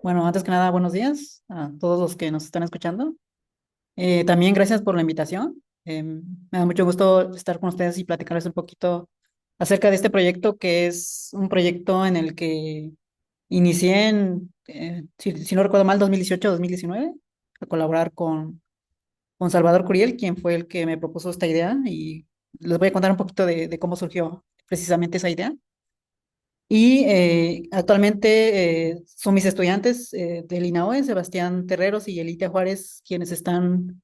Bueno, antes que nada, buenos días a todos los que nos están escuchando. También gracias por la invitación. Me da mucho gusto estar con ustedes y platicarles un poquito acerca de este proyecto, que es un proyecto en el que inicié si no recuerdo mal, 2018-2019, a colaborar con Salvador Curiel, quien fue el que me propuso esta idea, y les voy a contar un poquito de cómo surgió precisamente esa idea. Y actualmente son mis estudiantes del INAOE, Sebastián Terreros y Elitia Juárez, quienes están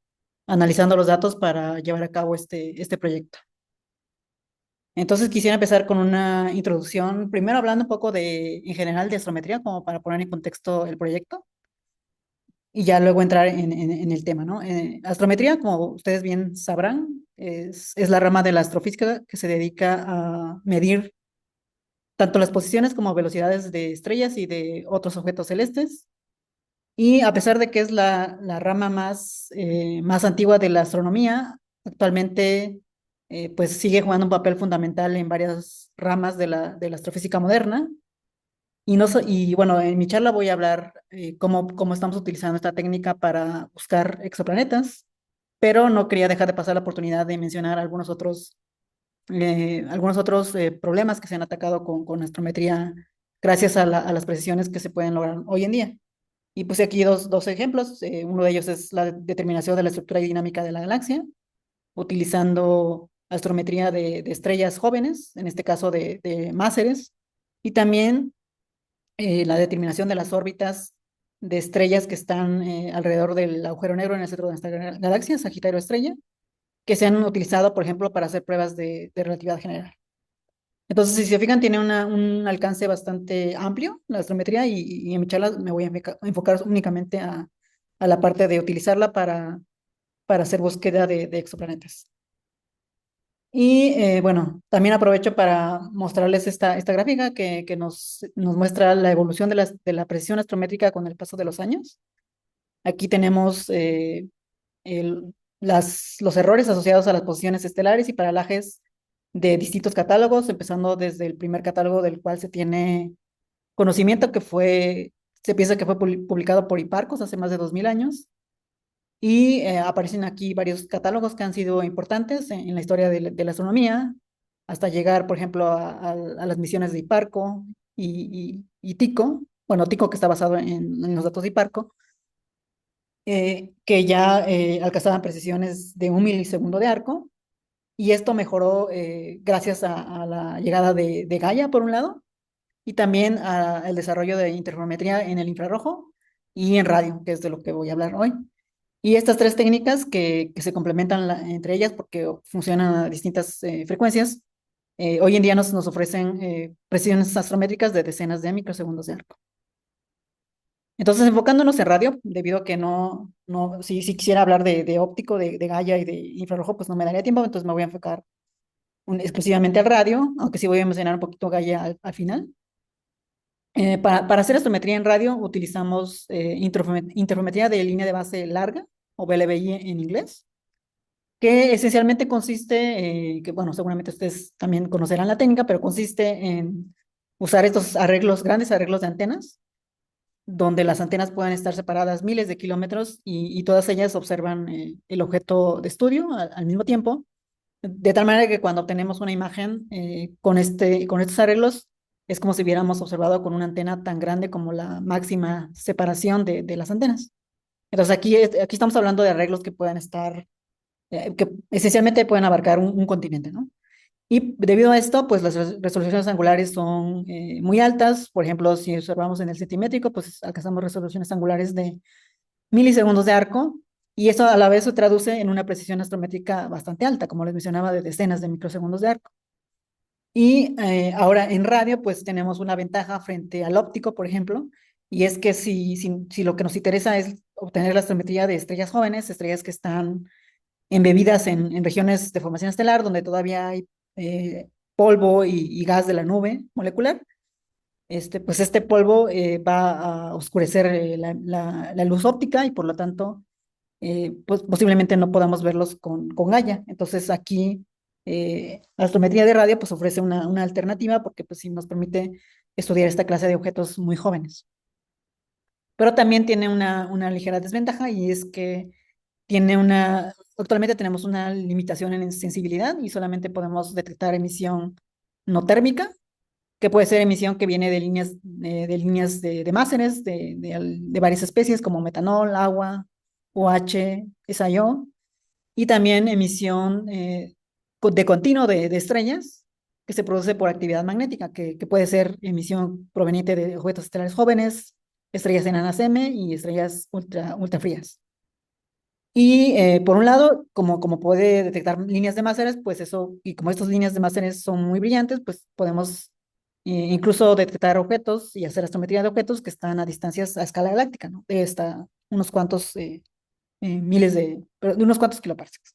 analizando los datos para llevar a cabo este proyecto. Entonces quisiera empezar con una introducción, primero hablando un poco en general de astrometría, como para poner en contexto el proyecto, y ya luego entrar en el tema, ¿no? Astrometría, como ustedes bien sabrán, es la rama de la astrofísica que se dedica a medir tanto las posiciones como velocidades de estrellas y de otros objetos celestes. Y a pesar de que es la rama más antigua de la astronomía, actualmente pues sigue jugando un papel fundamental en varias ramas de la astrofísica moderna. Y bueno, en mi charla voy a hablar cómo estamos utilizando esta técnica para buscar exoplanetas, pero no quería dejar de pasar la oportunidad de mencionar algunos otros problemas que se han atacado con astrometría gracias a las precisiones que se pueden lograr hoy en día. Y puse aquí dos ejemplos. Uno de ellos es la determinación de la estructura y dinámica de la galaxia, utilizando astrometría de estrellas jóvenes, en este caso de máseres, y también la determinación de las órbitas de estrellas que están alrededor del agujero negro en el centro de nuestra galaxia, Sagitario Estrella, que se han utilizado, por ejemplo, para hacer pruebas de relatividad general. Entonces, si se fijan, tiene un alcance bastante amplio la astrometría y en mi charla me voy a enfocar únicamente a la parte de utilizarla para hacer búsqueda de exoplanetas. Y bueno, también aprovecho para mostrarles esta gráfica que nos muestra la evolución de la precisión astrométrica con el paso de los años. Aquí tenemos los errores asociados a las posiciones estelares y paralajes de distintos catálogos, empezando desde el primer catálogo del cual se tiene conocimiento, se piensa que fue publicado por Hiparcos hace más de 2000 años, y aparecen aquí varios catálogos que han sido importantes en la historia de la astronomía, hasta llegar, por ejemplo, a las misiones de Hiparco y Tycho, bueno, Tycho que está basado en los datos de Hiparco, que ya alcanzaban precisiones de 1 milisegundo de arco, y esto mejoró gracias a la llegada de Gaia, por un lado, y también al desarrollo de interferometría en el infrarrojo y en radio, que es de lo que voy a hablar hoy. Y estas tres técnicas que se complementan entre ellas porque funcionan a distintas frecuencias, hoy en día nos ofrecen precisiones astrométricas de decenas de microsegundos de arco. Entonces, enfocándonos en radio, debido a que si quisiera hablar de óptico, de Gaia y de infrarrojo, pues no me daría tiempo, entonces me voy a enfocar exclusivamente al radio, aunque sí voy a mencionar un poquito Gaia al final. Para hacer astrometría en radio utilizamos interferometría de línea de base larga, o VLBI en inglés, que esencialmente consiste, que bueno, seguramente ustedes también conocerán la técnica, pero consiste en usar estos grandes arreglos de antenas, donde las antenas pueden estar separadas miles de kilómetros y todas ellas observan el objeto de estudio al mismo tiempo, de tal manera que cuando obtenemos una imagen con estos arreglos, es como si hubiéramos observado con una antena tan grande como la máxima separación de las antenas. Entonces aquí estamos hablando de arreglos que puedan estar que esencialmente pueden abarcar un continente, ¿no? Y debido a esto, pues las resoluciones angulares son muy altas. Por ejemplo, si observamos en el centimétrico, pues alcanzamos resoluciones angulares de milisegundos de arco, y eso a la vez se traduce en una precisión astrométrica bastante alta, como les mencionaba, de decenas de microsegundos de arco. Y ahora en radio, pues tenemos una ventaja frente al óptico, por ejemplo, y es que si lo que nos interesa es obtener la astrometría de estrellas jóvenes, estrellas que están embebidas en regiones de formación estelar, donde todavía hay polvo y gas de la nube molecular, pues este polvo va a oscurecer la luz óptica y por lo tanto pues posiblemente no podamos verlos con Gaia. Entonces aquí la astrometría de radio pues ofrece una alternativa porque pues sí nos permite estudiar esta clase de objetos muy jóvenes. Pero también tiene una ligera desventaja, y es que actualmente tenemos una limitación en sensibilidad y solamente podemos detectar emisión no térmica, que puede ser emisión que viene de líneas de máseres de varias especies como metanol, agua, OH, SiO, y también emisión de continuo de estrellas que se produce por actividad magnética, que puede ser emisión proveniente de objetos estelares jóvenes, estrellas enanas M y estrellas ultra frías. Y por un lado, como puede detectar líneas de máseres, pues eso, y como estas líneas de máseres son muy brillantes, pues podemos incluso detectar objetos y hacer astrometría de objetos que están a distancias a escala galáctica, ¿no? De unos cuantos de unos cuantos kiloparsecs.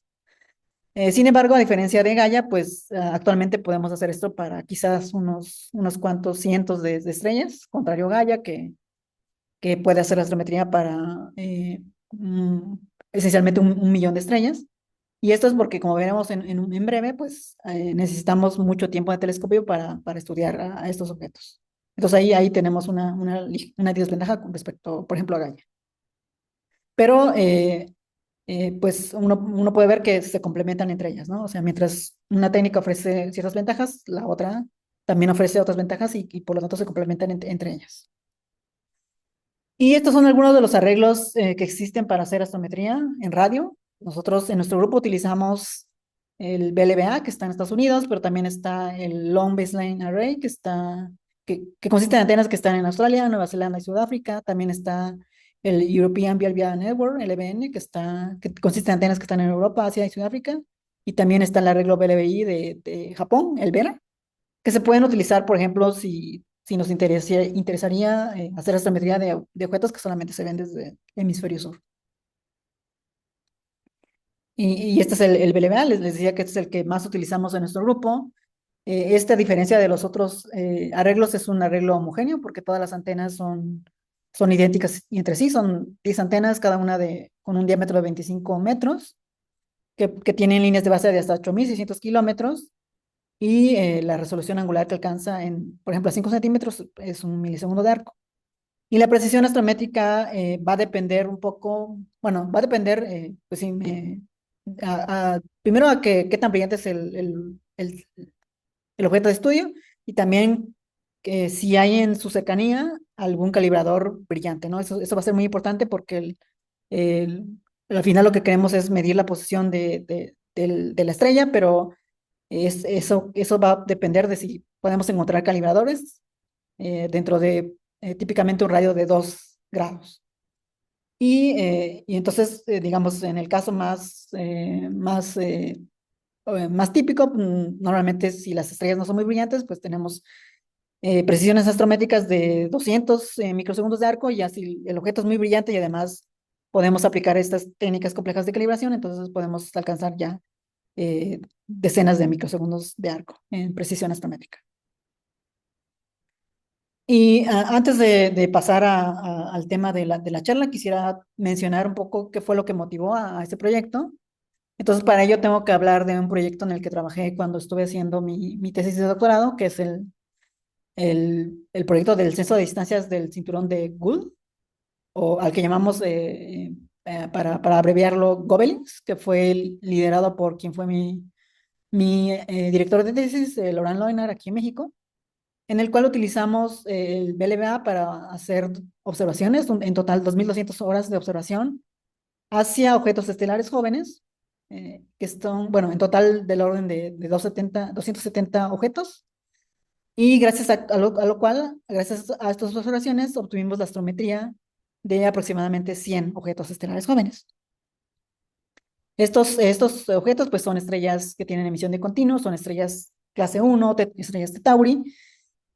Sin embargo, a diferencia de Gaia, pues actualmente podemos hacer esto para quizás unos cuantos cientos de estrellas, contrario a Gaia, que puede hacer la astrometría para esencialmente un millón de estrellas. Y esto es porque, como veremos en breve, pues necesitamos mucho tiempo de telescopio para estudiar a estos objetos. Entonces ahí tenemos una desventaja con respecto, por ejemplo, a Gaia. Pero pues uno puede ver que se complementan entre ellas, ¿no? O sea, mientras una técnica ofrece ciertas ventajas, la otra también ofrece otras ventajas y por lo tanto se complementan entre ellas. Y estos son algunos de los arreglos que existen para hacer astrometría en radio. Nosotros en nuestro grupo utilizamos el BLBA, que está en Estados Unidos, pero también está el Long Baseline Array, que consiste en antenas que están en Australia, Nueva Zelanda y Sudáfrica. También está el European BLBA Network, LBN, que consiste en antenas que están en Europa, Asia y Sudáfrica. Y también está el arreglo BLBI de Japón, el VERA, que se pueden utilizar, por ejemplo, si nos interesaría hacer astrometría de objetos que solamente se ven desde el hemisferio sur. Y este es el BLBA, les decía que este es el que más utilizamos en nuestro grupo. Esta, a diferencia de los otros arreglos, es un arreglo homogéneo porque todas las antenas son idénticas entre sí, son 10 antenas, cada una con un diámetro de 25 metros, que tienen líneas de base de hasta 8.600 kilómetros. Y la resolución angular que alcanza por ejemplo, a 5 centímetros es un milisegundo de arco. Y la precisión astrométrica va a depender un poco, bueno, va a depender, pues sí, primero a qué tan brillante es el objeto de estudio, y también que si hay en su cercanía algún calibrador brillante, ¿no? Eso va a ser muy importante porque el- al final lo que queremos es medir la posición de la estrella, pero eso va a depender de si podemos encontrar calibradores dentro de típicamente un radio de 2 grados. Y entonces, digamos, en el caso más típico, normalmente si las estrellas no son muy brillantes, pues tenemos precisiones astrométricas de 200 microsegundos de arco, y así el objeto es muy brillante y además podemos aplicar estas técnicas complejas de calibración, entonces podemos alcanzar ya decenas de microsegundos de arco en precisión astrométrica. Y antes de pasar al tema de la charla, quisiera mencionar un poco qué fue lo que motivó a este proyecto. Entonces, para ello tengo que hablar de un proyecto en el que trabajé cuando estuve haciendo mi tesis de doctorado, que es el proyecto del censo de distancias del cinturón de Gould, o al que llamamos, para abreviarlo, Gobelins, que fue liderado por quien fue mi director de tesis, Laurent Loener, aquí en México, en el cual utilizamos el BLBA para hacer observaciones, en total 2.200 horas de observación hacia objetos estelares jóvenes, que son, bueno, en total del orden de 270 objetos. Y gracias a lo cual, gracias a estas observaciones, obtuvimos la astrometría de aproximadamente 100 objetos estelares jóvenes. Estos objetos pues son estrellas que tienen emisión de continuo, son estrellas clase 1, estrellas de Tauri,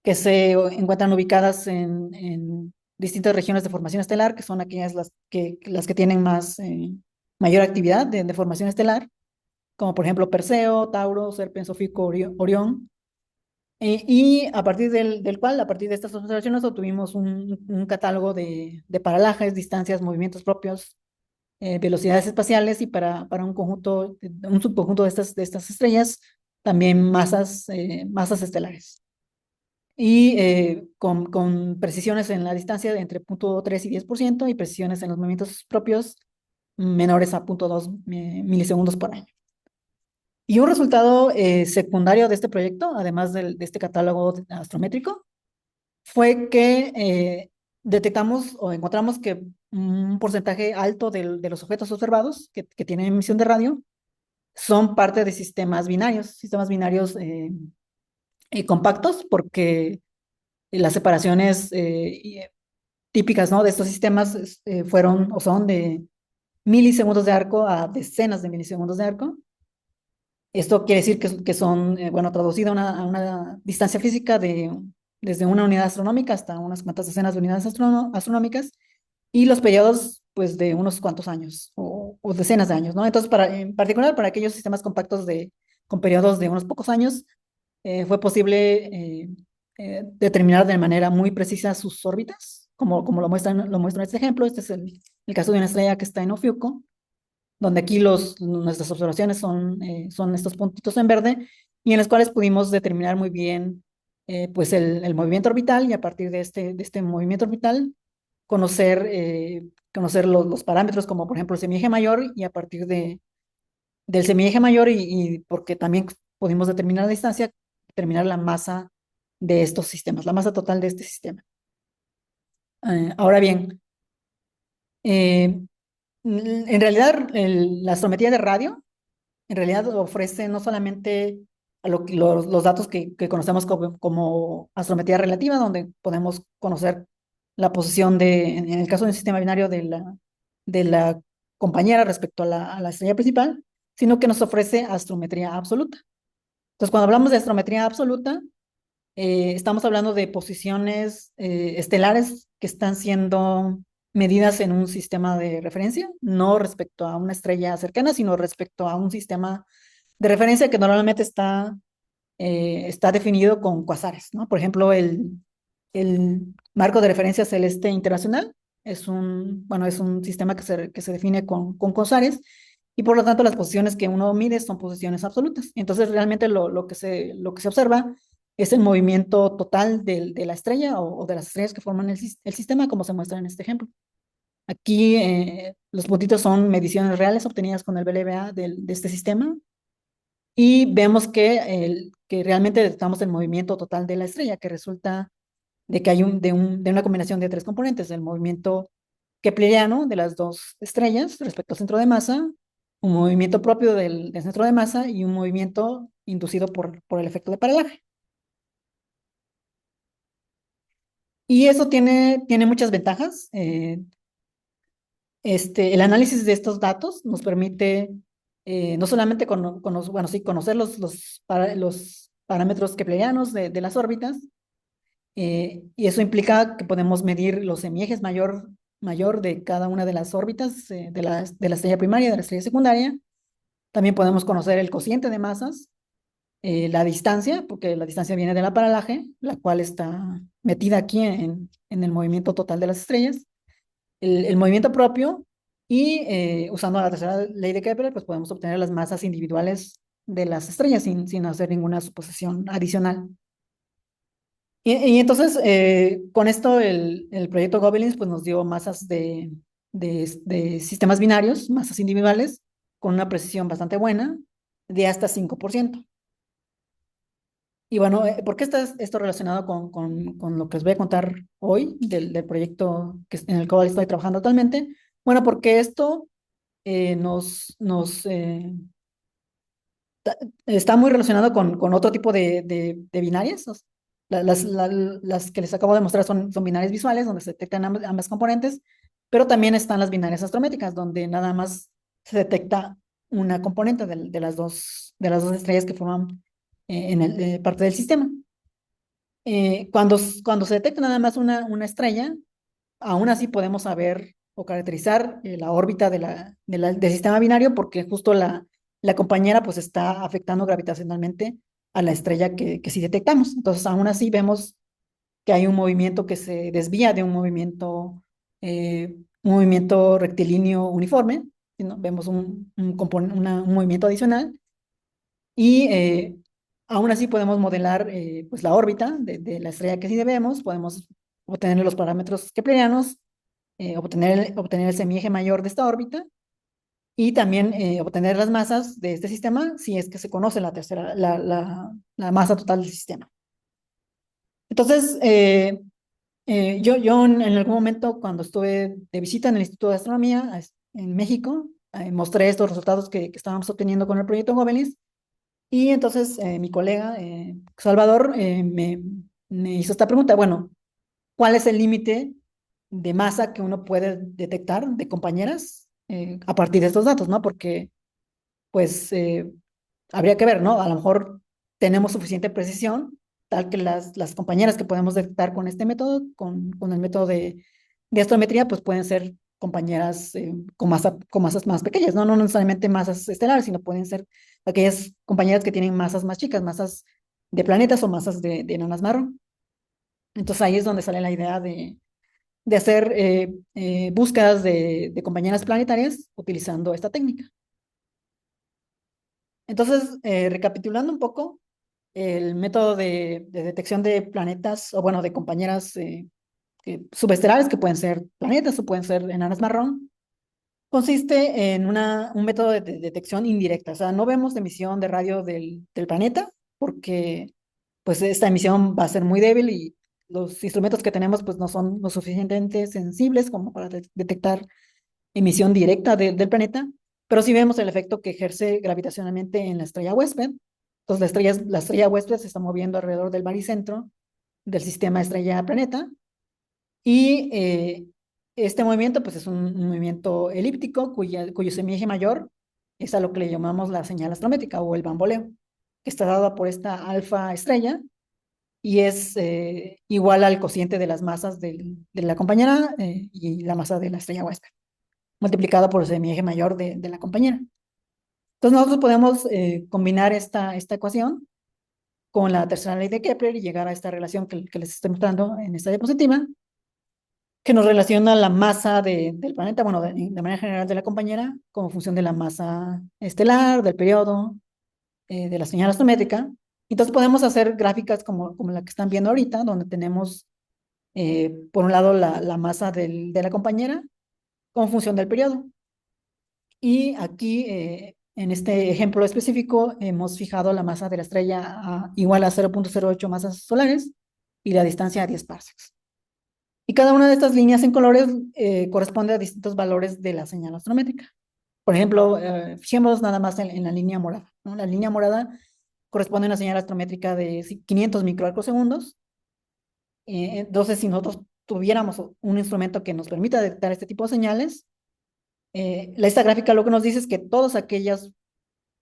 que se encuentran ubicadas en distintas regiones de formación estelar, que son aquellas las que tienen mayor actividad de formación estelar, como por ejemplo Perseo, Tauro, Serpens, Ofiuco, Orión. Y a partir del cual, a partir de estas observaciones, obtuvimos un catálogo de paralajes, distancias, movimientos propios, velocidades espaciales y para un subconjunto de estas estrellas, también masas estelares. Y con precisiones en la distancia de entre 0.3 y 10% y precisiones en los movimientos propios menores a 0.2 milisegundos por año. Y un resultado secundario de este proyecto, además de este catálogo astrométrico, fue que detectamos o encontramos que un porcentaje alto de los objetos observados que tienen emisión de radio son parte de sistemas binarios compactos, porque las separaciones típicas, ¿no?, de estos sistemas fueron o son de milisegundos de arco a decenas de milisegundos de arco. Esto quiere decir que son, bueno, traducido a una distancia física desde una unidad astronómica hasta unas cuantas decenas de unidades astronómicas, y los periodos, pues, de unos cuantos años o decenas de años, ¿no? Entonces, en particular, para aquellos sistemas compactos con periodos de unos pocos años, fue posible determinar de manera muy precisa sus órbitas, como lo muestra este ejemplo. Este es el caso de una estrella que está en Ofiuco, donde aquí nuestras observaciones son estos puntitos en verde, y en los cuales pudimos determinar muy bien pues el movimiento orbital, y a partir de este movimiento orbital conocer los parámetros, como por ejemplo el semieje mayor, y a partir del semieje mayor, y porque también pudimos determinar la distancia, determinar la masa de estos sistemas, la masa total de este sistema. Ahora bien, eh, en realidad la astrometría de radio en realidad ofrece no solamente los datos que conocemos como astrometría relativa, donde podemos conocer la posición en el caso de un sistema binario, de la compañera respecto a a la estrella principal, sino que nos ofrece astrometría absoluta. Entonces, cuando hablamos de astrometría absoluta, estamos hablando de posiciones estelares que están siendo medidas en un sistema de referencia, no respecto a una estrella cercana, sino respecto a un sistema de referencia que normalmente está definido con cuasares, ¿no? Por ejemplo, el marco de referencia celeste internacional bueno, es un sistema que se define con cuasares, y por lo tanto las posiciones que uno mide son posiciones absolutas. Entonces, realmente lo que se observa es el movimiento total de la estrella o de las estrellas que forman el sistema, como se muestra en este ejemplo. Aquí los puntitos son mediciones reales obtenidas con el VLBA de este sistema, y vemos que realmente detectamos el movimiento total de la estrella, que resulta de que hay de una combinación de tres componentes: el movimiento kepleriano de las dos estrellas respecto al centro de masa, un movimiento propio del centro de masa, y un movimiento inducido por el efecto de paralaje. Y eso tiene muchas ventajas. El análisis de estos datos nos permite no solamente bueno, sí, conocer los parámetros keplerianos de las órbitas, y eso implica que podemos medir los semiejes mayor de cada una de las órbitas de la estrella primaria y de la estrella secundaria. También podemos conocer el cociente de masas, la distancia, porque la distancia viene de la paralaje, la cual está metida aquí en el movimiento total de las estrellas, el movimiento propio, y usando la tercera ley de Kepler, pues podemos obtener las masas individuales de las estrellas sin hacer ninguna suposición adicional. Y entonces, con esto, el proyecto Gobelins pues, nos dio masas de sistemas binarios, masas individuales, con una precisión bastante buena, de hasta 5%. Y bueno, ¿por qué está esto relacionado con lo que os voy a contar hoy del proyecto en el cual estoy trabajando actualmente? Bueno, porque esto nos está muy relacionado con otro tipo de binarias. Las que les acabo de mostrar son binarias visuales, donde se detectan ambas componentes, pero también están las binarias astrométricas, donde nada más se detecta una componente de las dos estrellas que forman parte del sistema. Cuando se detecta nada más una estrella, aún así podemos saber o caracterizar la órbita del sistema binario, porque justo la compañera pues está afectando gravitacionalmente a la estrella que sí detectamos. Entonces, aún así vemos que hay un movimiento que se desvía de un movimiento rectilíneo uniforme, ¿no? Vemos un movimiento adicional y aún así podemos modelar pues la órbita de la estrella que sí vemos, podemos obtener los parámetros keplerianos, obtener el semieje mayor de esta órbita y también obtener las masas de este sistema si es que se conoce la masa total del sistema. Entonces, yo en algún momento cuando estuve de visita en el Instituto de Astronomía en México, mostré estos resultados que estábamos obteniendo con el proyecto Gobelis y entonces mi colega Salvador me hizo esta pregunta, bueno, ¿cuál es el límite de masa que uno puede detectar de compañeras a partir de estos datos, ¿no? Porque, pues, habría que ver, ¿no? A lo mejor tenemos suficiente precisión, tal que las compañeras que podemos detectar con este método, con el método de astrometría, pues pueden ser compañeras con masas más pequeñas, ¿no? No necesariamente masas estelares, sino pueden ser aquellas compañeras que tienen masas más chicas, masas de planetas o masas de enanas marrón. Entonces ahí es donde sale la idea de hacer búsquedas de compañeras planetarias utilizando esta técnica. Entonces, recapitulando un poco, el método de detección de planetas, o bueno, de compañeras subestelares, que pueden ser planetas o pueden ser enanas marrón, consiste en un método de detección indirecta. O sea, no vemos emisión de radio del planeta, porque pues esta emisión va a ser muy débil y los instrumentos que tenemos pues no son lo suficientemente sensibles como para detectar emisión directa del planeta, pero sí vemos el efecto que ejerce gravitacionalmente en la estrella huésped. Entonces, la estrella huésped se está moviendo alrededor del baricentro del sistema estrella-planeta y este movimiento pues es un movimiento elíptico cuyo semieje mayor es a lo que le llamamos la señal astrométrica o el bamboleo, que está dada por esta alfa estrella y es igual al cociente de las masas de la compañera y la masa de la estrella huésped multiplicado por el semieje mayor de la compañera. Entonces nosotros podemos combinar esta ecuación con la tercera ley de Kepler y llegar a esta relación que les estoy mostrando en esta diapositiva, que nos relaciona la masa del planeta, bueno, de manera general de la compañera, como función de la masa estelar, del periodo, de la señal astrométrica. Entonces podemos hacer gráficas como la que están viendo ahorita, donde tenemos, por un lado, la masa de la compañera como función del periodo. Y aquí, en este ejemplo específico, hemos fijado la masa de la estrella igual a 0.08 masas solares y la distancia a 10 parsecs. Y cada una de estas líneas en colores corresponde a distintos valores de la señal astrométrica. Por ejemplo, fijemos nada más en la línea morada, ¿no? La línea morada corresponde a una señal astrométrica de 500 microarcosegundos. Entonces, si nosotros tuviéramos un instrumento que nos permita detectar este tipo de señales, esta gráfica lo que nos dice es que todos aquellos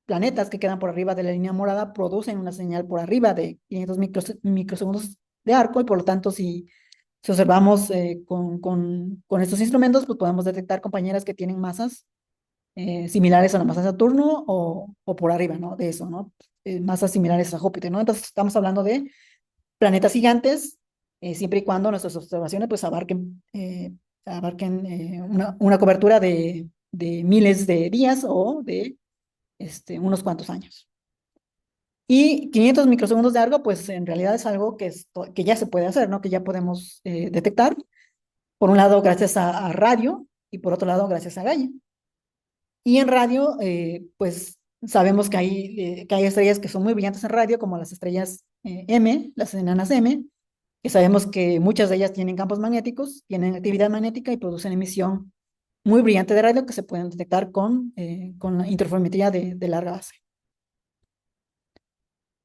planetas que quedan por arriba de la línea morada producen una señal por arriba de 500 microsegundos de arco y por lo tanto si observamos con estos instrumentos pues podemos detectar compañeras que tienen masas similares a la masa de Saturno o por arriba, ¿no? De eso, ¿no? Masas similares a Júpiter, ¿no? Entonces estamos hablando de planetas gigantes siempre y cuando nuestras observaciones pues abarquen una cobertura de miles de días o de unos cuantos años. Y 500 microsegundos de largo, pues en realidad es algo que ya se puede hacer, ¿no? Que ya podemos detectar. Por un lado, gracias a radio y por otro lado, gracias a Gaia. Y en radio, pues sabemos que hay estrellas que son muy brillantes en radio, como las estrellas M, las enanas M, que sabemos que muchas de ellas tienen campos magnéticos, tienen actividad magnética y producen emisión muy brillante de radio que se pueden detectar con la interferometría de larga base.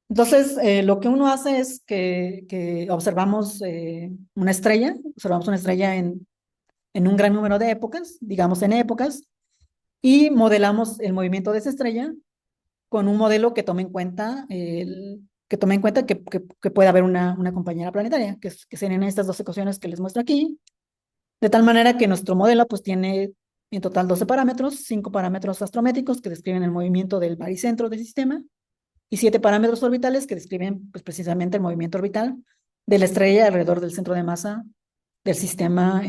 Entonces, lo que uno hace es que observamos observamos una estrella en un gran número de épocas, digamos en épocas, y modelamos el movimiento de esa estrella con un modelo que tome en cuenta, que puede haber una compañera planetaria, que serían estas dos ecuaciones que les muestro aquí, de tal manera que nuestro modelo pues tiene en total 12 parámetros, 5 parámetros astrométricos que describen el movimiento del baricentro del sistema, y 7 parámetros orbitales que describen pues, precisamente el movimiento orbital de la estrella alrededor del centro de masa del sistema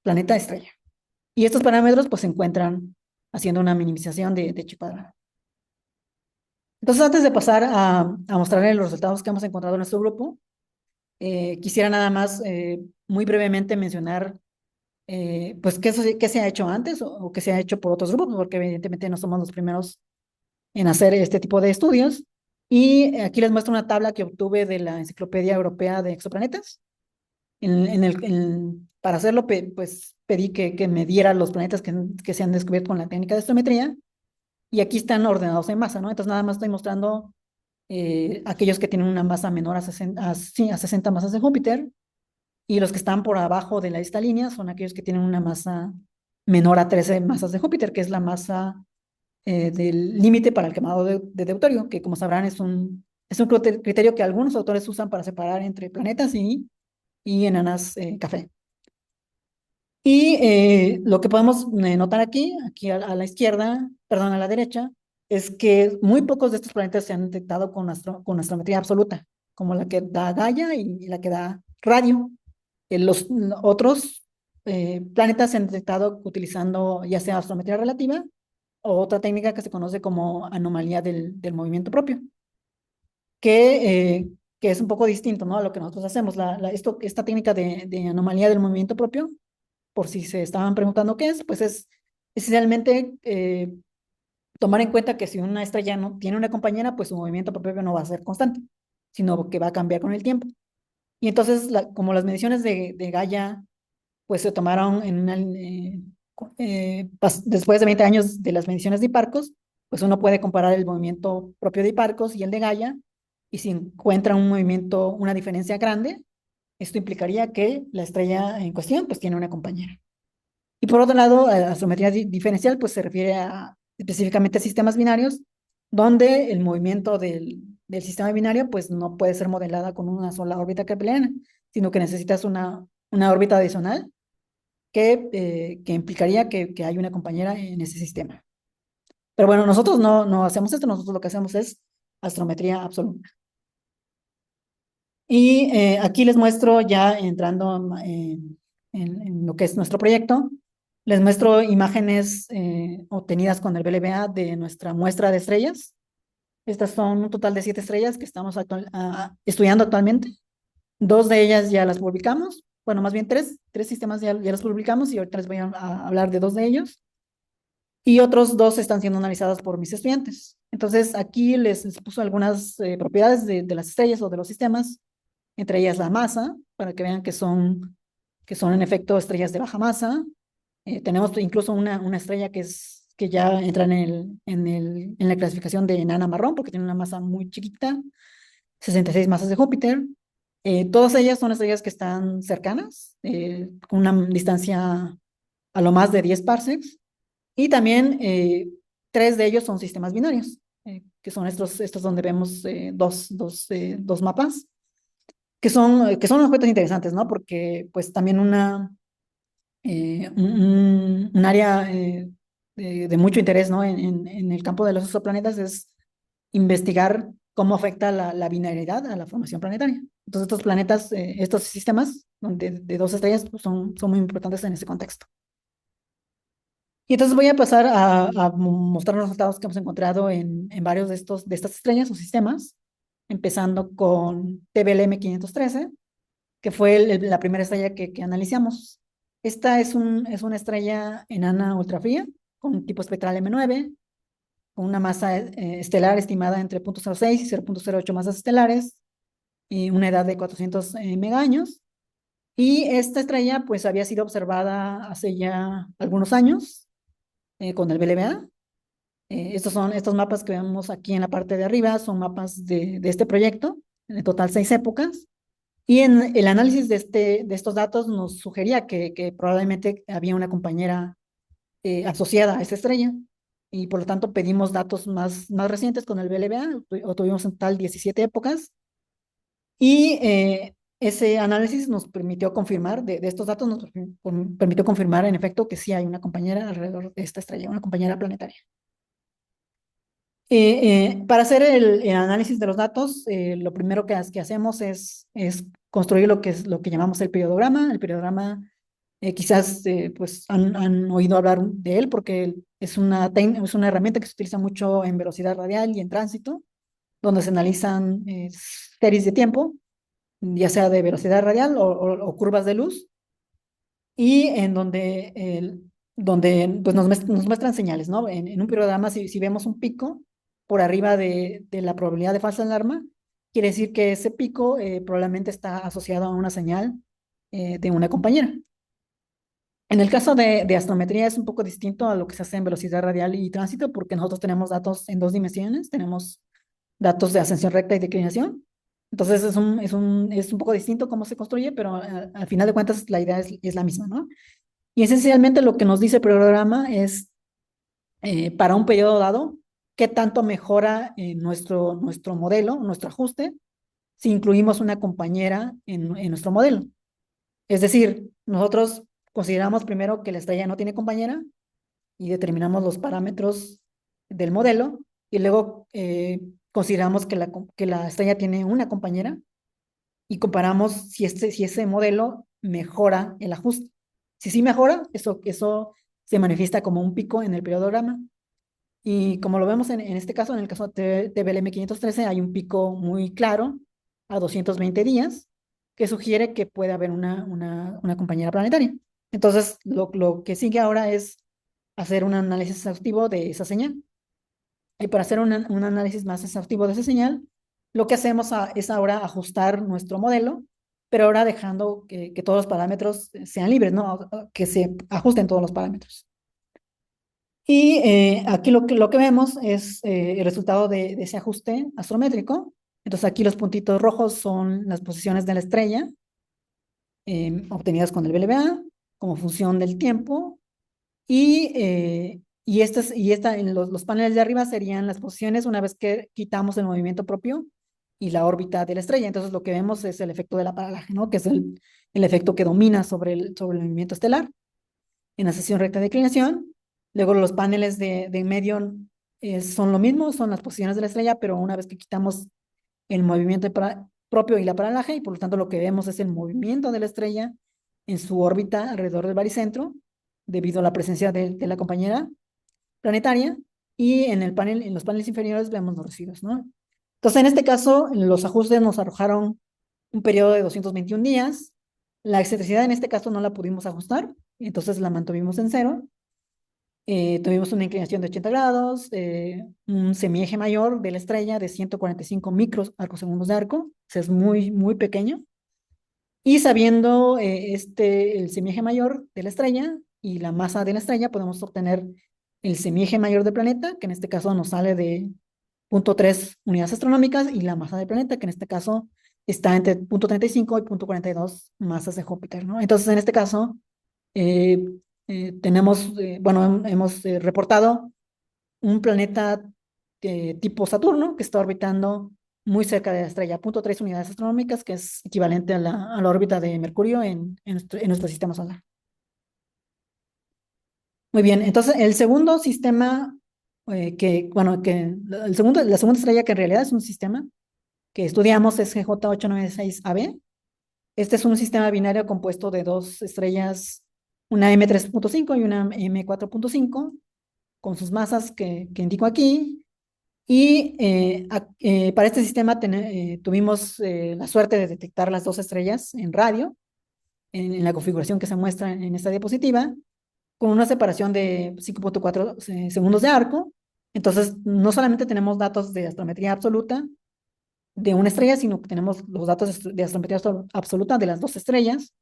planeta-estrella. Y estos parámetros pues se encuentran haciendo una minimización de Chipadra. Entonces, antes de pasar a mostrarles los resultados que hemos encontrado en nuestro grupo, quisiera nada más muy brevemente mencionar pues qué se ha hecho antes o qué se ha hecho por otros grupos, porque evidentemente no somos los primeros en hacer este tipo de estudios. Y aquí les muestro una tabla que obtuve de la Enciclopedia Europea de Exoplanetas. Para hacerlo, pues pedí que me diera los planetas que se han descubierto con la técnica de astrometría, y aquí están ordenados en masa, ¿no? Entonces nada más estoy mostrando aquellos que tienen una masa menor a 60 masas de Júpiter, y los que están por abajo de esta línea son aquellos que tienen una masa menor a 13 masas de Júpiter, que es la masa del límite para el quemado de deuterio, que como sabrán es un criterio que algunos autores usan para separar entre planetas y enanas café. Y lo que podemos notar aquí a la izquierda, perdón, a la derecha, es que muy pocos de estos planetas se han detectado con astrometría absoluta, como la que da Gaia y la que da radio. Los otros planetas se han detectado utilizando ya sea astrometría relativa o otra técnica que se conoce como anomalía del movimiento propio, que es un poco distinto, ¿no?, a lo que nosotros hacemos. Esta técnica de anomalía del movimiento propio, por si se estaban preguntando qué es, pues es esencialmente tomar en cuenta que si una estrella no tiene una compañera, pues su movimiento propio no va a ser constante, sino que va a cambiar con el tiempo. Y entonces, como las mediciones de Gaia pues se tomaron después de 20 años de las mediciones de Hipparcos, pues uno puede comparar el movimiento propio de Hipparcos y el de Gaia, y si encuentra un movimiento, una diferencia grande, esto implicaría que la estrella en cuestión pues tiene una compañera. Y por otro lado, la astrometría diferencial pues se refiere específicamente a sistemas binarios, donde el movimiento del sistema binario pues no puede ser modelada con una sola órbita kepleriana, sino que necesitas una órbita adicional que implicaría que hay una compañera en ese sistema. Pero bueno, nosotros no hacemos esto, nosotros lo que hacemos es astrometría absoluta. Y aquí les muestro, ya entrando en lo que es nuestro proyecto, les muestro imágenes obtenidas con el VLBA de nuestra muestra de estrellas. Estas son un total de 7 estrellas que estamos estudiando actualmente. 2 de ellas ya las publicamos, bueno, más bien 3 sistemas ya las publicamos, y ahorita les voy a hablar de 2 de ellos. Y otros 2 están siendo analizados por mis estudiantes. Entonces, aquí les puso algunas propiedades de las estrellas o de los sistemas, entre ellas la masa, para que vean que son en efecto estrellas de baja masa. Tenemos incluso una estrella que ya entra en la clasificación de enana marrón, porque tiene una masa muy chiquita, 66 masas de Júpiter. Todas ellas son estrellas que están cercanas, con una distancia a lo más de 10 parsecs, y también 3 de ellos son sistemas binarios, que son estos donde vemos dos mapas, que son objetos interesantes, ¿no? Porque pues también un área de mucho interés, ¿no? En el campo de los exoplanetas es investigar cómo afecta la binariedad a la formación planetaria. Entonces estos planetas, estos sistemas de 2 estrellas pues, son muy importantes en ese contexto. Y entonces voy a pasar a mostrar los resultados que hemos encontrado en varios de estas estrellas o sistemas, empezando con TBLM 513, que fue la primera estrella que analizamos. Esta es una estrella enana ultrafría, con un tipo espectral M9, con una masa estelar estimada entre 0.06 y 0.08 masas estelares, y una edad de 400 megaaños. Y esta estrella pues había sido observada hace ya algunos años con el BLBA. Estos mapas que vemos aquí en la parte de arriba, son mapas de este proyecto, en total 6 épocas. Y en el análisis de estos datos nos sugería que probablemente había una compañera asociada a esta estrella, y por lo tanto pedimos datos más recientes con el BLBA, obtuvimos en total 17 épocas, y ese análisis nos permitió confirmar, de estos datos nos permitió confirmar en efecto que sí hay una compañera alrededor de esta estrella, una compañera planetaria. Para hacer el análisis de los datos, lo primero que hacemos es construir lo que llamamos el periodograma. El periodograma, quizás pues han oído hablar de él porque es una herramienta que se utiliza mucho en velocidad radial y en tránsito, donde se analizan series de tiempo, ya sea de velocidad radial o curvas de luz, y en donde pues nos muestran señales, ¿no? En un periodograma, si vemos un pico por arriba de la probabilidad de falsa alarma, quiere decir que ese pico probablemente está asociado a una señal de una compañera. En el caso de astrometría es un poco distinto a lo que se hace en velocidad radial y tránsito, porque nosotros tenemos datos en 2 dimensiones, tenemos datos de ascensión recta y declinación. Entonces es un poco distinto cómo se construye, pero al final de cuentas la idea es la misma, ¿no? Y esencialmente lo que nos dice el programa es, para un periodo dado, qué tanto mejora nuestro modelo, nuestro ajuste, si incluimos una compañera en nuestro modelo. Es decir, nosotros consideramos primero que la estrella no tiene compañera y determinamos los parámetros del modelo, y luego consideramos que la estrella tiene una compañera y comparamos si ese modelo mejora el ajuste. Si sí mejora, eso se manifiesta como un pico en el periodograma. Y como lo vemos en este caso, en el caso de BLM 513, hay un pico muy claro a 220 días que sugiere que puede haber una compañera planetaria. Entonces, lo que sigue ahora es hacer un análisis exhaustivo de esa señal. Y para hacer un análisis más exhaustivo de esa señal, lo que hacemos es ahora ajustar nuestro modelo, pero ahora dejando que todos los parámetros sean libres, ¿no? Que se ajusten todos los parámetros. Y aquí lo que vemos es el resultado de ese ajuste astrométrico. Entonces aquí los puntitos rojos son las posiciones de la estrella obtenidas con el BLBA como función del tiempo. En los paneles de arriba serían las posiciones una vez que quitamos el movimiento propio y la órbita de la estrella. Entonces lo que vemos es el efecto de la paralaje, ¿no? Que es el efecto que domina sobre el movimiento estelar en la sección recta de declinación. Luego los paneles de en medio son lo mismo, son las posiciones de la estrella, pero una vez que quitamos el movimiento propio y la paralaje, y por lo tanto lo que vemos es el movimiento de la estrella en su órbita alrededor del baricentro, debido a la presencia de la compañera planetaria, y en los paneles inferiores vemos los residuos, ¿no? Entonces, en este caso, los ajustes nos arrojaron un periodo de 221 días. La excentricidad en este caso no la pudimos ajustar, entonces la mantuvimos en cero. Tuvimos una inclinación de 80 grados, un semieje mayor de la estrella de 145 micros arcosegundos de arco, o sea, es muy, muy pequeño. Y sabiendo el semieje mayor de la estrella y la masa de la estrella, podemos obtener el semieje mayor del planeta, que en este caso nos sale de 0.3 unidades astronómicas, y la masa del planeta, que en este caso está entre 0.35 y 0.42 masas de Júpiter, ¿no? Entonces, en este caso, eh, hemos reportado un planeta tipo Saturno que está orbitando muy cerca de la estrella, 0.3 unidades astronómicas, que es equivalente a la órbita de Mercurio en nuestro sistema solar. Muy bien, entonces el segundo sistema, la segunda estrella que en realidad es un sistema que estudiamos es GJ896AB. Este es un sistema binario compuesto de dos estrellas, una M3.5 y una M4.5, con sus masas que indico aquí. Y para este sistema tuvimos la suerte de detectar las dos estrellas en radio, en la configuración que se muestra en esta diapositiva, con una separación de 5.4 segundos de arco. Entonces, no solamente tenemos datos de astrometría absoluta de una estrella, sino que tenemos los datos de astrometría absoluta de las dos estrellas.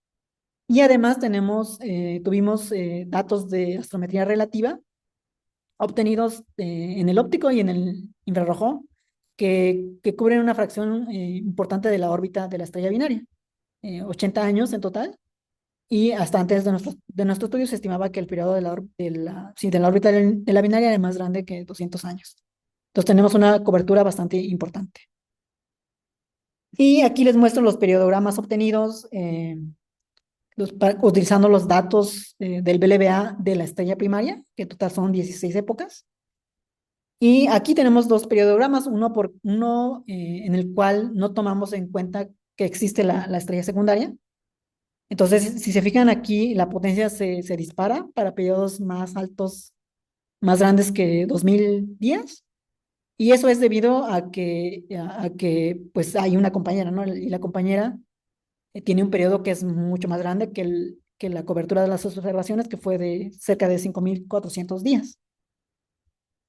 Y además tuvimos datos de astrometría relativa obtenidos en el óptico y en el infrarrojo que cubren una fracción importante de la órbita de la estrella binaria, 80 años en total. Y hasta antes de nuestro estudio se estimaba que el periodo sí, de la órbita de la binaria era más grande que 200 años. Entonces tenemos una cobertura bastante importante. Y aquí les muestro los periodogramas obtenidos utilizando los datos del BLBA de la estrella primaria, que en total son 16 épocas. Y aquí tenemos dos periodogramas, uno en el cual no tomamos en cuenta que existe la estrella secundaria. Entonces, si se fijan aquí, la potencia se dispara para periodos más altos, más grandes que 2000 días. Y eso es debido a que pues hay una compañera, ¿no? Y la compañera tiene un periodo que es mucho más grande que la cobertura de las observaciones, que fue de cerca de 5400 días.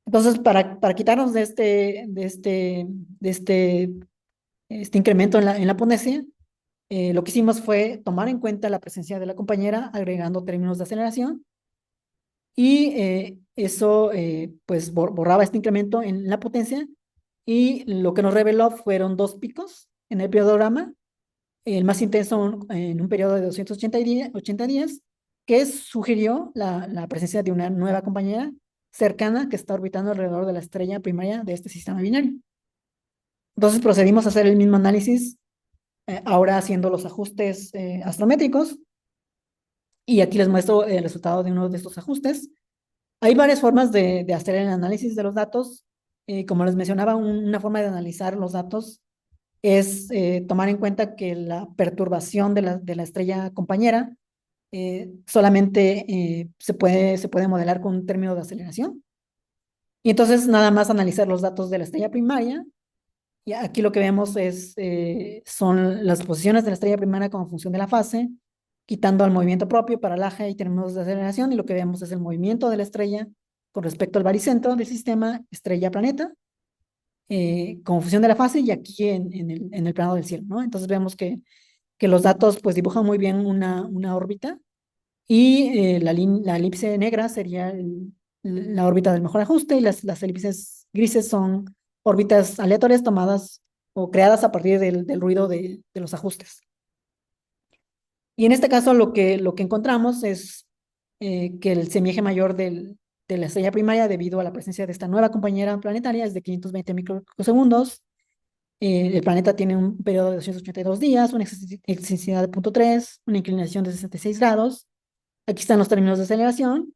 Entonces, para quitarnos de este incremento en la potencia, lo que hicimos fue tomar en cuenta la presencia de la compañera, agregando términos de aceleración, y eso pues borraba este incremento en la potencia, y lo que nos reveló fueron dos picos en el periodograma, el más intenso en un periodo de 280 días, que sugirió la presencia de una nueva compañera cercana que está orbitando alrededor de la estrella primaria de este sistema binario. Entonces procedimos a hacer el mismo análisis, ahora haciendo los ajustes astrométricos, y aquí les muestro el resultado de uno de estos ajustes. Hay varias formas de hacer el análisis de los datos. Como les mencionaba, una forma de analizar los datos es tomar en cuenta que la perturbación de la estrella compañera solamente se puede modelar con un término de aceleración. Y entonces nada más analizar los datos de la estrella primaria. Y aquí lo que vemos son las posiciones de la estrella primaria como función de la fase, quitando al movimiento propio, paralaje y términos de aceleración, y lo que vemos es el movimiento de la estrella con respecto al baricentro del sistema estrella-planeta, como función de la fase, y aquí en el plano del cielo, ¿no? Entonces vemos que los datos pues dibujan muy bien una órbita, y la elipse negra sería la órbita del mejor ajuste, y las elipses grises son órbitas aleatorias tomadas o creadas a partir del ruido de los ajustes. Y en este caso lo que encontramos es que el semieje mayor de la estrella primaria, debido a la presencia de esta nueva compañera planetaria, es de 520 microsegundos. El planeta tiene un periodo de 282 días, una excentricidad de 0.3, una inclinación de 66 grados. Aquí están los términos de aceleración.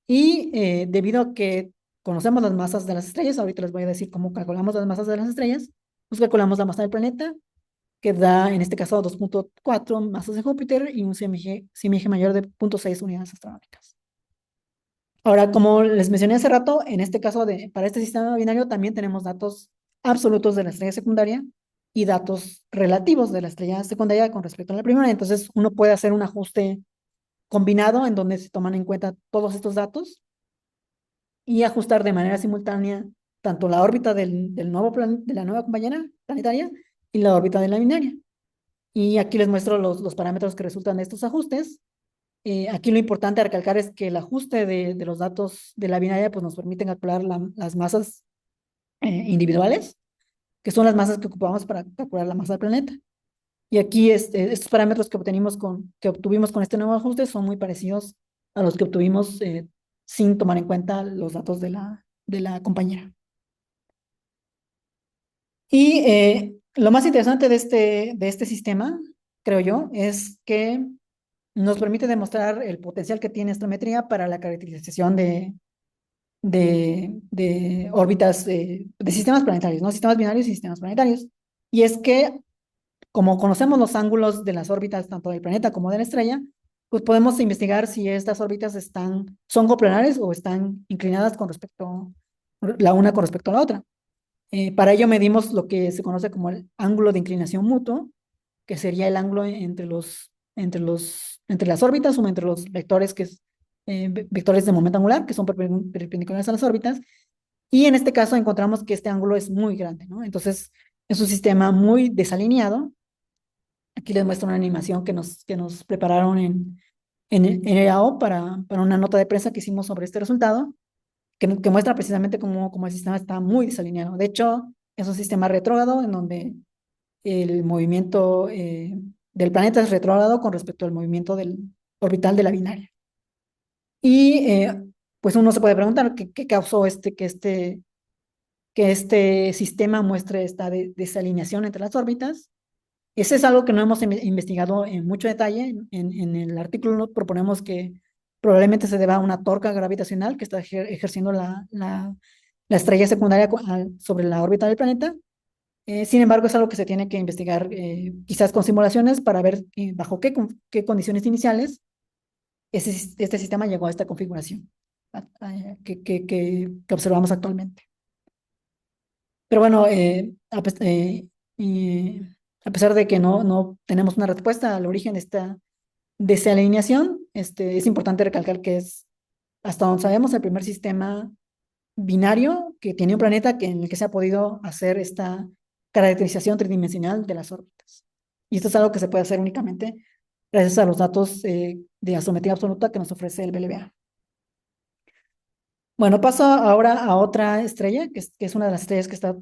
Y debido a que conocemos las masas de las estrellas, ahorita les voy a decir cómo calculamos las masas de las estrellas, pues calculamos la masa del planeta, que da en este caso 2.4 masas de Júpiter y un semieje mayor de 0.6 unidades astronómicas. Ahora, como les mencioné hace rato, en este caso para este sistema binario también tenemos datos absolutos de la estrella secundaria y datos relativos de la estrella secundaria con respecto a la primaria. Entonces, uno puede hacer un ajuste combinado en donde se toman en cuenta todos estos datos y ajustar de manera simultánea tanto la órbita de la nueva compañera planetaria y la órbita de la binaria. Y aquí les muestro los parámetros que resultan de estos ajustes. Aquí lo importante a recalcar es que el ajuste de los datos de la binaria pues nos permite calcular las masas individuales, que son las masas que ocupamos para calcular la masa del planeta. Y aquí estos parámetros que obtuvimos con este nuevo ajuste son muy parecidos a los que obtuvimos sin tomar en cuenta los datos de la compañera. Y lo más interesante de este sistema, creo yo, es que nos permite demostrar el potencial que tiene astrometría para la caracterización de órbitas, de sistemas planetarios, ¿no? Sistemas binarios y sistemas planetarios. Y es que, como conocemos los ángulos de las órbitas tanto del planeta como de la estrella, pues podemos investigar si estas órbitas son coplanares o están inclinadas la una con respecto a la otra. Para ello medimos lo que se conoce como el ángulo de inclinación mutuo, que sería el ángulo entre las órbitas o entre los vectores, vectores de momento angular, que son perpendiculares a las órbitas. Y en este caso encontramos que este ángulo es muy grande, ¿no? Entonces es un sistema muy desalineado, Aquí les muestro una animación que nos prepararon en EAO para una nota de prensa que hicimos sobre este resultado, que muestra precisamente cómo el sistema está muy desalineado. De hecho, es un sistema retrógrado en donde el movimiento del planeta es retrógrado con respecto al movimiento del orbital de la binaria. Y pues uno se puede preguntar qué causó que este sistema muestre esta desalineación entre las órbitas. Ese es algo que no hemos investigado en mucho detalle. En el artículo proponemos que probablemente se deba a una torca gravitacional que está ejerciendo la estrella secundaria sobre la órbita del planeta. Sin embargo, es algo que se tiene que investigar quizás con simulaciones para ver bajo qué condiciones iniciales este sistema llegó a esta configuración que observamos actualmente. Pero bueno, y a pesar de que no tenemos una respuesta al origen de esta desalineación, es importante recalcar que es, hasta donde sabemos, el primer sistema binario que tiene un planeta en el que se ha podido hacer esta caracterización tridimensional de las órbitas. Y esto es algo que se puede hacer únicamente gracias a los datos de astrometría absoluta que nos ofrece el BLBA. Bueno, paso ahora a otra estrella, que es una de las estrellas que está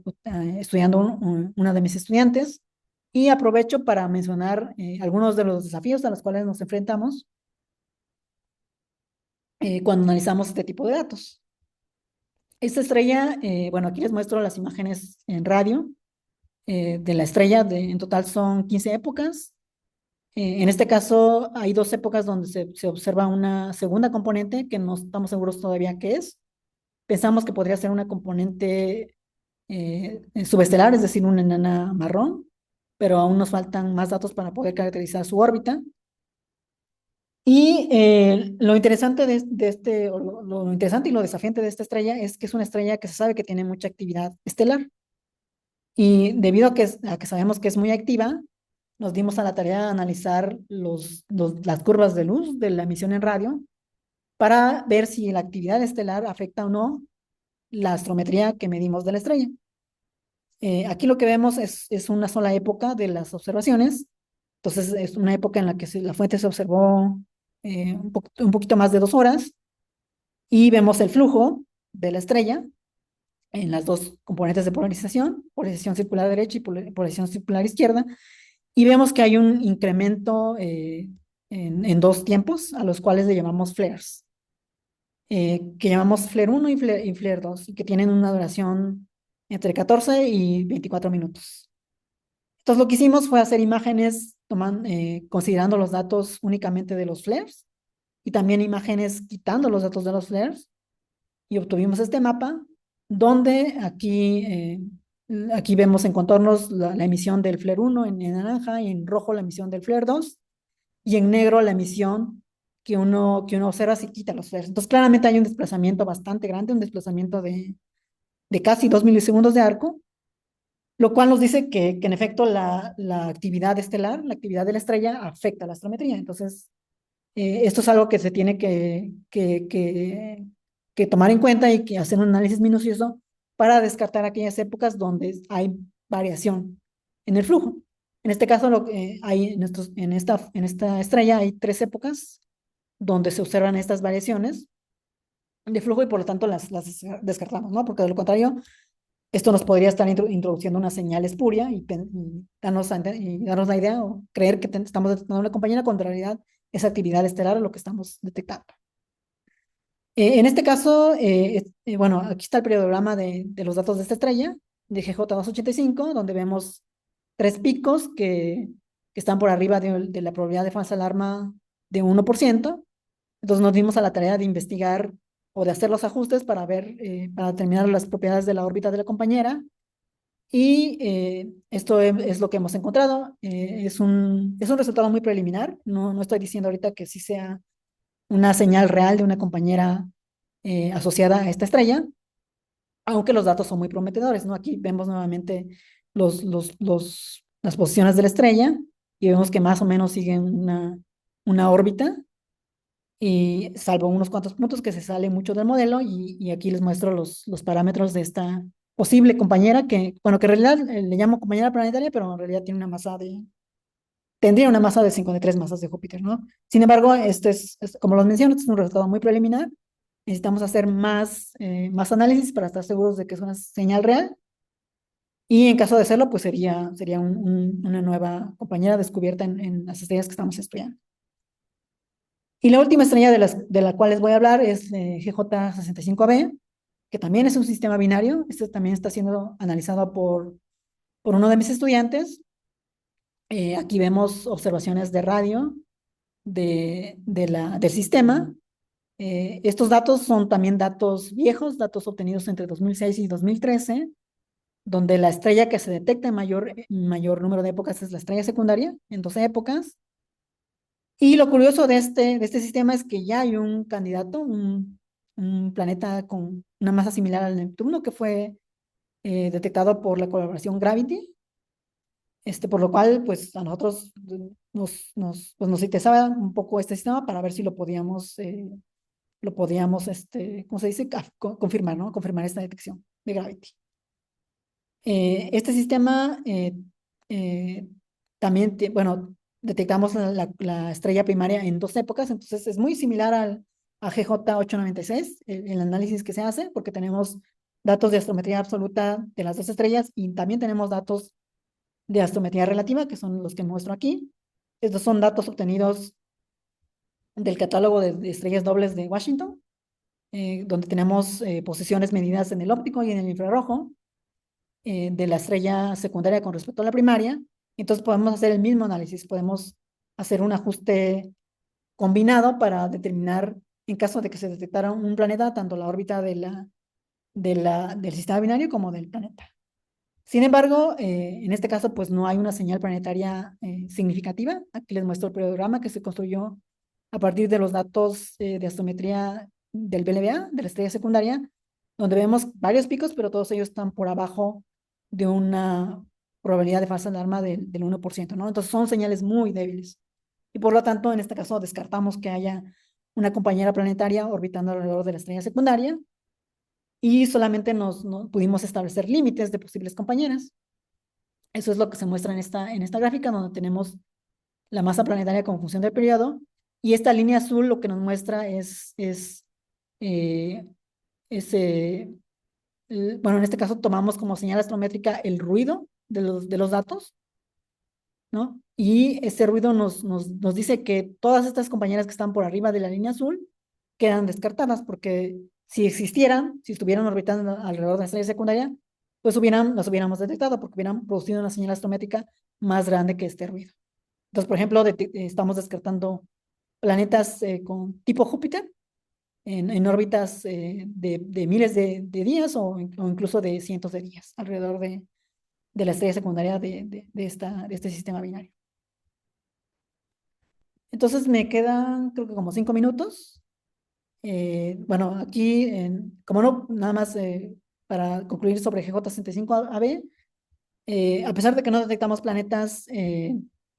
estudiando una de mis estudiantes, y aprovecho para mencionar algunos de los desafíos a los cuales nos enfrentamos cuando analizamos este tipo de datos. Esta estrella, bueno, aquí les muestro las imágenes en radio de la estrella, en total son 15 épocas. En este caso hay dos épocas donde se observa una segunda componente que no estamos seguros todavía qué es. Pensamos que podría ser una componente subestelar, es decir, una enana marrón, pero aún nos faltan más datos para poder caracterizar su órbita. Y lo interesante lo interesante y lo desafiante de esta estrella es que es una estrella que se sabe que tiene mucha actividad estelar. Y debido a que sabemos que es muy activa, nos dimos a la tarea de analizar las curvas de luz de la emisión en radio para ver si la actividad estelar afecta o no la astrometría que medimos de la estrella. Aquí lo que vemos es una sola época de las observaciones. Entonces, es una época en la que la fuente se observó un poquito más de 2 horas y vemos el flujo de la estrella en las dos componentes de polarización circular derecha y polarización circular izquierda, y vemos que hay un incremento en dos tiempos a los cuales le llamamos flares, que llamamos flare 1 y flare 2, y que tienen una duración entre 14 y 24 minutos. Entonces, lo que hicimos fue hacer imágenes considerando los datos únicamente de los flares y también imágenes quitando los datos de los flares, y obtuvimos este mapa donde aquí vemos en contornos la emisión del flare 1 en naranja, y en rojo la emisión del flare 2, y en negro la emisión que uno observa si quita los flares. Entonces, claramente hay un desplazamiento bastante grande, un desplazamiento de casi 2 milisegundos de arco, lo cual nos dice que en efecto la actividad estelar, la actividad de la estrella, afecta a la astrometría. Entonces, esto es algo que se tiene que tomar en cuenta y que hacer un análisis minucioso para descartar aquellas épocas donde hay variación en el flujo. En este caso, lo que hay en esta estrella hay 3 épocas donde se observan estas variaciones de flujo, y por lo tanto las descartamos, ¿no? Porque de lo contrario, esto nos podría estar introduciendo una señal espuria y darnos la idea o creer que estamos detectando una compañera, cuando en realidad es actividad estelar lo que estamos detectando. En este caso, bueno, aquí está el periodograma de los datos de esta estrella, de GJ285, donde vemos 3 picos que están por arriba de la probabilidad de falsa alarma de 1%. Entonces nos dimos a la tarea de investigar o de hacer los ajustes para determinar las propiedades de la órbita de la compañera. Y esto es lo que hemos encontrado. Es un resultado muy preliminar. No estoy diciendo ahorita que sí sea una señal real de una compañera asociada a esta estrella, aunque los datos son muy prometedores, ¿no? Aquí vemos nuevamente las posiciones de la estrella y vemos que más o menos siguen una órbita, y salvo unos cuantos puntos que se sale mucho del modelo, y aquí les muestro los parámetros de esta posible compañera, bueno, que en realidad le llamo compañera planetaria, pero en realidad tiene una masa tendría una masa de 53 masas de Júpiter, ¿no? Sin embargo, como los menciono, este es un resultado muy preliminar. Necesitamos hacer más análisis para estar seguros de que es una señal real. Y en caso de serlo, pues sería una nueva compañera descubierta en las estrellas que estamos estudiando. Y la última estrella de la cual les voy a hablar es GJ65b, que también es un sistema binario. Este también está siendo analizado por uno de mis estudiantes. Aquí vemos observaciones de radio del sistema. Estos datos son también datos viejos, datos obtenidos entre 2006 y 2013, donde la estrella que se detecta en mayor número de épocas es la estrella secundaria, en 12 épocas. Y lo curioso de este sistema es que ya hay un candidato, un planeta con una masa similar al Neptuno, que fue detectado por la colaboración Gravity, por lo cual, pues a nosotros pues, nos interesaba un poco este sistema para ver si lo podíamos, ¿cómo se dice? Confirmar, ¿no? Confirmar esta detección de Gravity. Este sistema eh, también, bueno, detectamos la estrella primaria en 2 épocas, entonces es muy similar a GJ896, el análisis que se hace, porque tenemos datos de astrometría absoluta de las 2 estrellas y también tenemos datos de astrometría relativa, que son los que muestro aquí. Estos son datos obtenidos del catálogo de estrellas dobles de Washington, donde tenemos posiciones medidas en el óptico y en el infrarrojo de la estrella secundaria con respecto a la primaria. Entonces podemos hacer el mismo análisis, podemos hacer un ajuste combinado para determinar, en caso de que se detectara un planeta, tanto la órbita del sistema binario como del planeta. Sin embargo, en este caso, pues no hay una señal planetaria significativa. Aquí les muestro el periodograma que se construyó a partir de los datos de astrometría del BLBA, de la estrella secundaria, donde vemos varios picos, pero todos ellos están por abajo de una probabilidad de falsa alarma del 1%, ¿no? Entonces son señales muy débiles. Y por lo tanto, en este caso, descartamos que haya una compañera planetaria orbitando alrededor de la estrella secundaria y solamente no pudimos establecer límites de posibles compañeras. Eso es lo que se muestra en esta gráfica, donde tenemos la masa planetaria como función del periodo, y esta línea azul lo que nos muestra eh, ese, bueno, en este caso tomamos como señal astrométrica el ruido de los datos, ¿no? Y ese ruido nos dice que todas estas compañeras que están por arriba de la línea azul quedan descartadas, porque si existieran, si estuvieran orbitando alrededor de la estrella secundaria, pues las hubiéramos detectado, porque hubieran producido una señal astrométrica más grande que este ruido. Entonces, por ejemplo, estamos descartando planetas con tipo Júpiter en órbitas de miles de días o incluso de cientos de días alrededor de la estrella secundaria de este sistema binario. Entonces me quedan, creo que como 5 minutos. Bueno, aquí, como no, nada más para concluir sobre GJ65b, a pesar de que no detectamos planetas,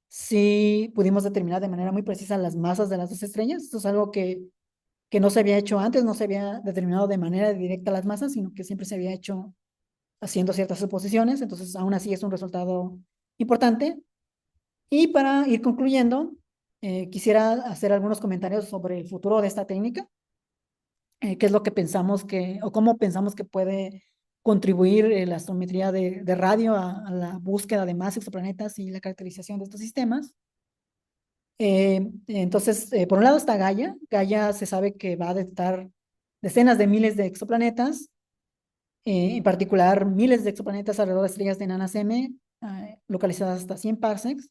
sí pudimos determinar de manera muy precisa las masas de las 2 estrellas. Esto es algo que no se había hecho antes, no se había determinado de manera directa las masas, sino que siempre se había hecho haciendo ciertas suposiciones. Entonces, aún así es un resultado importante. Y para ir concluyendo, quisiera hacer algunos comentarios sobre el futuro de esta técnica, qué es lo que pensamos o cómo pensamos que puede contribuir la astrometría de radio a la búsqueda de más exoplanetas y la caracterización de estos sistemas. Entonces, por un lado está Gaia. Gaia se sabe que va a detectar decenas de miles de exoplanetas, en particular miles de exoplanetas alrededor de estrellas de enanas M, localizadas hasta 100 parsecs.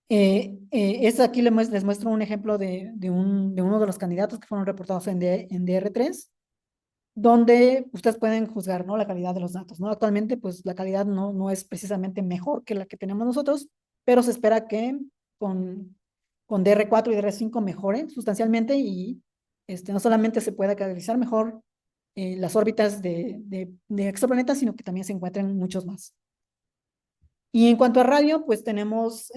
Aquí les muestro un ejemplo de uno de los candidatos que fueron reportados en DR3, donde ustedes pueden juzgar, ¿no?, la calidad de los datos, ¿no? Actualmente, pues la calidad no es precisamente mejor que la que tenemos nosotros, pero se espera que con DR4 y DR5 mejore sustancialmente y no solamente se pueda caracterizar mejor las órbitas de exoplanetas, sino que también se encuentren muchos más. Y en cuanto a radio, pues tenemos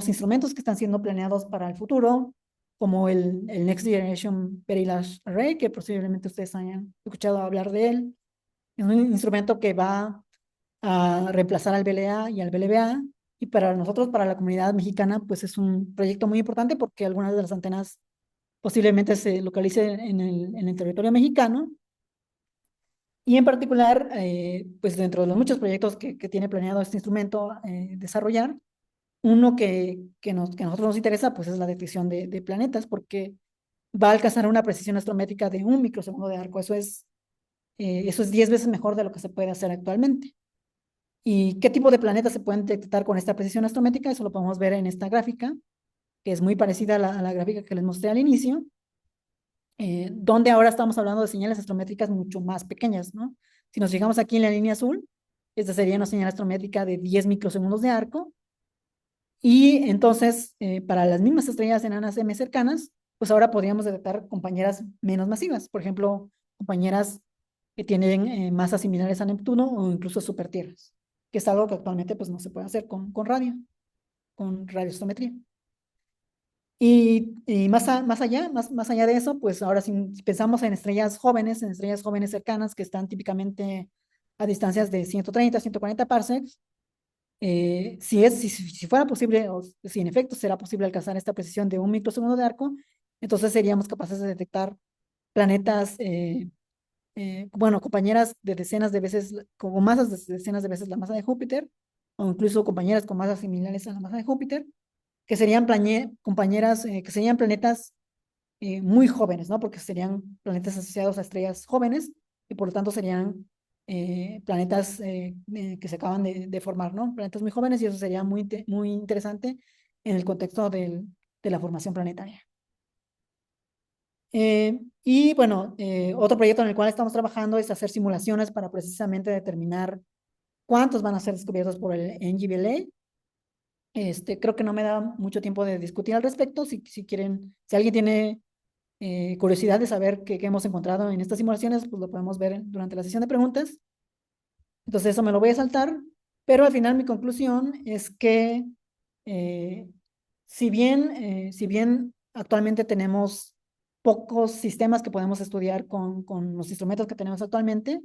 instrumentos que están siendo planeados para el futuro, como el Next Generation Very Large Array, que posiblemente ustedes hayan escuchado hablar de él. Es un instrumento que va a reemplazar al VLA y al VLBA Y para nosotros, para la comunidad mexicana, pues es un proyecto muy importante porque algunas de las antenas posiblemente se localicen en el territorio mexicano. Y en particular, pues dentro de los muchos proyectos que tiene planeado este instrumento desarrollar, uno que nosotros nos interesa, pues es la detección de planetas, porque va a alcanzar una precisión astrométrica de 1 microsegundo de arco. Eso es 10 veces mejor de lo que se puede hacer actualmente. ¿Y qué tipo de planetas se pueden detectar con esta precisión astrométrica? Eso lo podemos ver en esta gráfica, que es muy parecida a la gráfica que les mostré al inicio, donde ahora estamos hablando de señales astrométricas mucho más pequeñas, ¿no? Si nos fijamos aquí en la línea azul, esta sería una señal astrométrica de 10 microsegundos de arco, y entonces, para las mismas estrellas enanas M cercanas, pues ahora podríamos detectar compañeras menos masivas, por ejemplo, compañeras que tienen masas similares a Neptuno o incluso supertierras, que es algo que actualmente pues no se puede hacer con radioastrometría. Y más allá de eso, pues ahora si pensamos en estrellas jóvenes cercanas que están típicamente a distancias de 130, 140 parsecs, si fuera posible, o si en efecto será posible alcanzar esta precisión de 1 microsegundo de arco, entonces seríamos capaces de detectar planetas, bueno, compañeras de decenas de veces, con masas de decenas de veces la masa de Júpiter, o incluso compañeras con masas similares a la masa de Júpiter, que serían compañeras, que serían planetas muy jóvenes, ¿no? Porque serían planetas asociados a estrellas jóvenes y por lo tanto serían planetas que se acaban de formar, ¿no? Planetas muy jóvenes, y eso sería muy interesante en el contexto de la formación planetaria. Y bueno, otro proyecto en el cual estamos trabajando es hacer simulaciones para precisamente determinar cuántos van a ser descubiertos por el NGBLA. Creo que no me da mucho tiempo de discutir al respecto. Si alguien tiene curiosidad de saber qué hemos encontrado en estas simulaciones, pues lo podemos ver durante la sesión de preguntas. Entonces eso me lo voy a saltar, pero al final mi conclusión es que eh, si bien actualmente tenemos pocos sistemas que podemos estudiar con los instrumentos que tenemos actualmente,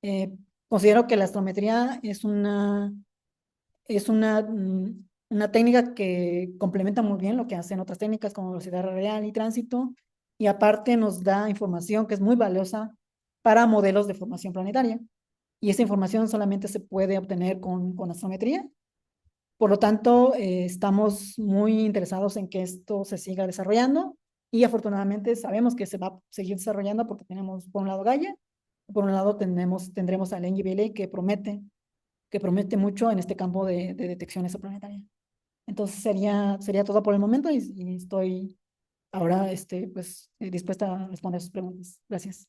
eh, considero que la astrometría es una técnica que complementa muy bien lo que hacen otras técnicas como velocidad radial y tránsito, y aparte nos da información que es muy valiosa para modelos de formación planetaria. Y esa información solamente se puede obtener con astrometría. Por lo tanto, estamos muy interesados en que esto se siga desarrollando, y afortunadamente sabemos que se va a seguir desarrollando porque tenemos, por un lado, Gaia, por un lado tendremos al NGBLA que promete mucho en este campo de detección exoplanetaria. Entonces sería todo por el momento, y estoy ahora pues, dispuesta a responder sus preguntas. Gracias.